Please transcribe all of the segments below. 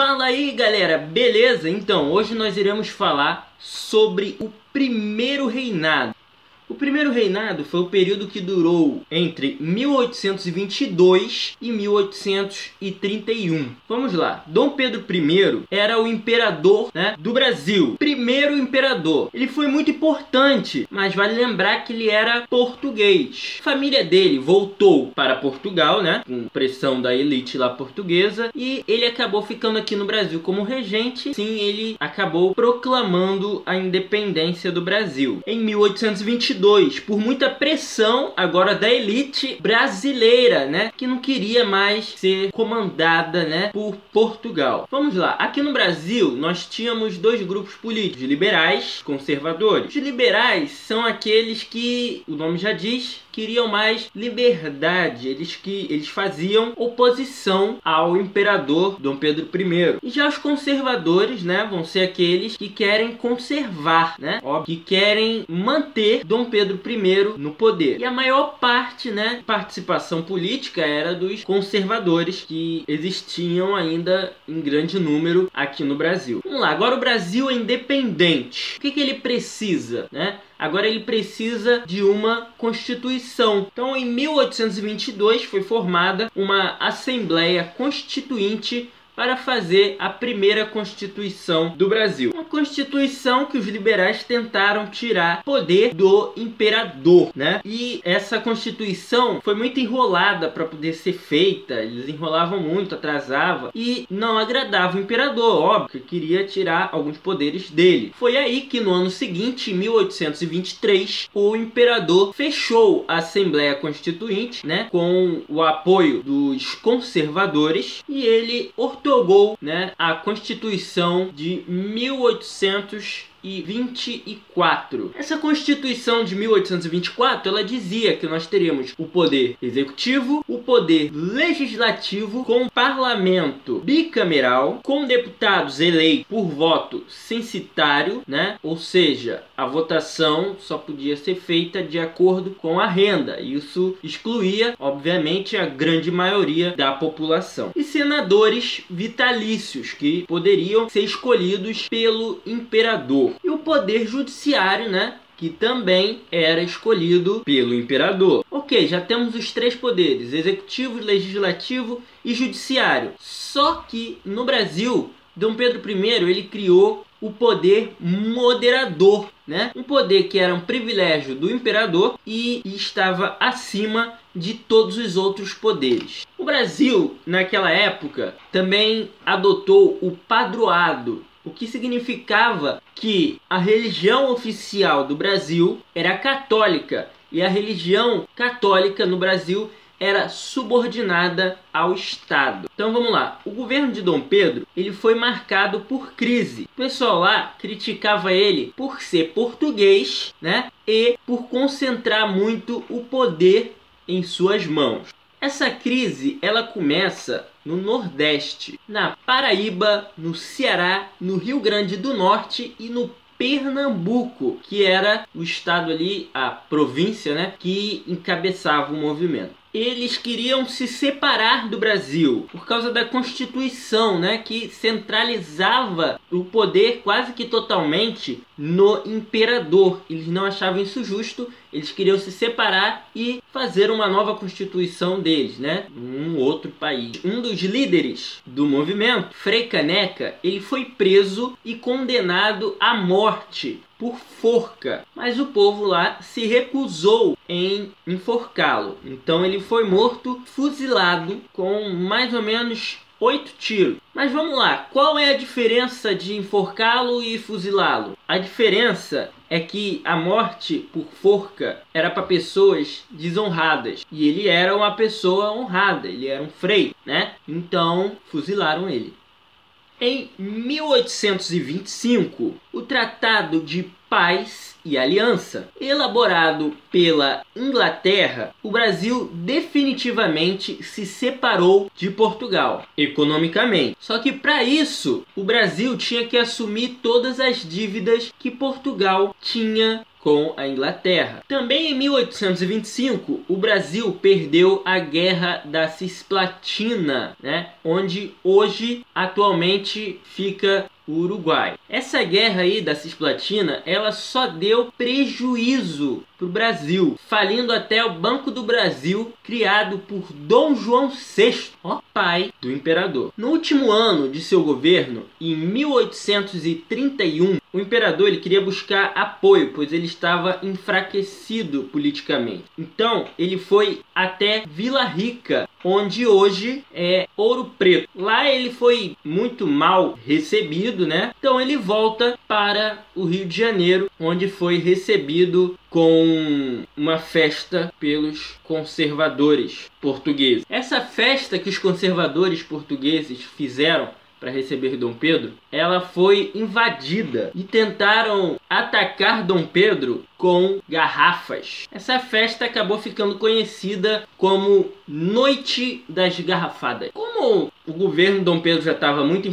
Fala aí galera, beleza? Então, hoje nós iremos falar sobre o primeiro reinado. O primeiro reinado foi o período que durou entre 1822 e 1831. Vamos lá. Dom Pedro I era o imperador, do Brasil. Primeiro imperador. Ele foi muito importante, mas vale lembrar que ele era português. A família dele voltou para Portugal, com pressão da elite lá portuguesa, e ele acabou ficando aqui no Brasil como regente. Sim, ele acabou proclamando a independência do Brasil. Em 1822, por muita pressão agora da elite brasileira, que não queria mais ser comandada, por Portugal. Vamos lá, aqui no Brasil nós tínhamos dois grupos políticos, liberais e conservadores. Os liberais são aqueles que, o nome já diz, queriam mais liberdade, eles faziam oposição ao imperador Dom Pedro I. E já os conservadores, vão ser aqueles que querem conservar, que querem manter Dom Pedro I no poder. E a maior parte, participação política era dos conservadores, que existiam ainda em grande número aqui no Brasil. Vamos lá, agora o Brasil é independente. O que ele precisa, Agora ele precisa de uma Constituição. Então, em 1822 foi formada uma Assembleia Constituinte para fazer a primeira Constituição do Brasil. Uma Constituição que os liberais tentaram tirar poder do imperador, E essa Constituição foi muito enrolada para poder ser feita. Eles enrolavam muito, atrasava e não agradava o imperador, óbvio, que queria tirar alguns poderes dele. Foi aí que no ano seguinte, em 1823, o imperador fechou a Assembleia Constituinte, com o apoio dos conservadores, e ele ortogonizou a Constituição de 1824. Essa Constituição de 1824, ela dizia que nós teríamos o poder executivo, o poder legislativo, com parlamento bicameral, com deputados eleitos por voto censitário, ou seja, a votação só podia ser feita de acordo com a renda. Isso excluía, obviamente, a grande maioria da população. E senadores vitalícios, que poderiam ser escolhidos pelo imperador. E o poder judiciário, que também era escolhido pelo imperador. Ok, já temos os três poderes: executivo, legislativo e judiciário. Só que no Brasil, Dom Pedro I ele criou o poder moderador, um poder que era um privilégio do imperador e estava acima de todos os outros poderes. O Brasil, naquela época, também adotou o padroado, o que significava que a religião oficial do Brasil era católica, e a religião católica no Brasil era subordinada ao Estado. Então vamos lá, o governo de Dom Pedro ele foi marcado por crise. O pessoal lá criticava ele por ser português, e por concentrar muito o poder em suas mãos. Essa crise ela começa no Nordeste, na Paraíba, no Ceará, no Rio Grande do Norte e no Pernambuco, que era o estado ali, a província, que encabeçava o movimento. Eles queriam se separar do Brasil por causa da Constituição, que centralizava o poder quase que totalmente no imperador. Eles não achavam isso justo, eles queriam se separar e fazer uma nova Constituição deles, num outro país. Um dos líderes do movimento, Frei Caneca, ele foi preso e condenado à morte por forca, mas o povo lá se recusou em enforcá-lo. Então ele foi morto, fuzilado com mais ou menos 8 tiros. Mas vamos lá, qual é a diferença de enforcá-lo e fuzilá-lo? A diferença é que a morte por forca era para pessoas desonradas, e ele era uma pessoa honrada, ele era um frei, Então fuzilaram ele. Em 1825, o Tratado de Paz e Aliança, elaborado pela Inglaterra, o Brasil definitivamente se separou de Portugal, economicamente. Só que para isso, o Brasil tinha que assumir todas as dívidas que Portugal tinha com a Inglaterra. Também em 1825, o Brasil perdeu a Guerra da Cisplatina, né? Onde hoje, atualmente, fica o Uruguai. Essa guerra aí da Cisplatina, ela só deu prejuízo para o Brasil, falindo até o Banco do Brasil, criado por Dom João VI, ó, pai do imperador. No último ano de seu governo, em 1831, o imperador ele queria buscar apoio, pois ele estava enfraquecido politicamente. Então, ele foi até Vila Rica, onde hoje é Ouro Preto. Lá ele foi muito mal recebido, né? Então ele volta para o Rio de Janeiro, onde foi recebido com uma festa pelos conservadores portugueses. Essa festa que os conservadores portugueses fizeram para receber Dom Pedro, ela foi invadida e tentaram atacar Dom Pedro com garrafas. Essa festa acabou ficando conhecida como Noite das Garrafadas. Como o governo de Dom Pedro já estava muito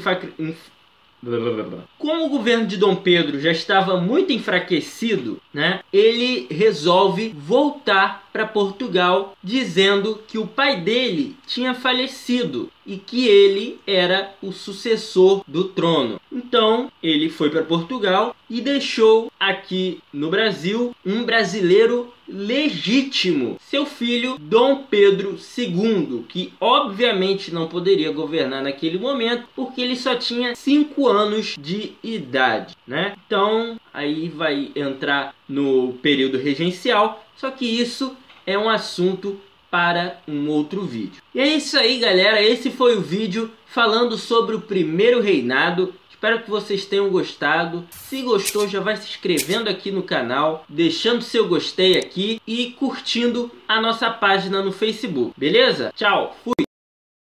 Como o governo de Dom Pedro já estava muito enfraquecido, né, ele resolve voltar para Portugal, dizendo que o pai dele tinha falecido e que ele era o sucessor do trono. Então ele foi para Portugal e deixou aqui no Brasil um brasileiro legítimo, seu filho Dom Pedro II, que obviamente não poderia governar naquele momento porque ele só tinha 5 anos de idade, né? Então aí vai entrar no período regencial, só que isso é um assunto para um outro vídeo. E é isso aí, galera, esse foi o vídeo falando sobre o primeiro reinado. Espero que vocês tenham gostado. Se gostou, já vai se inscrevendo aqui no canal, deixando seu gostei aqui e curtindo a nossa página no Facebook. Beleza? Tchau, fui!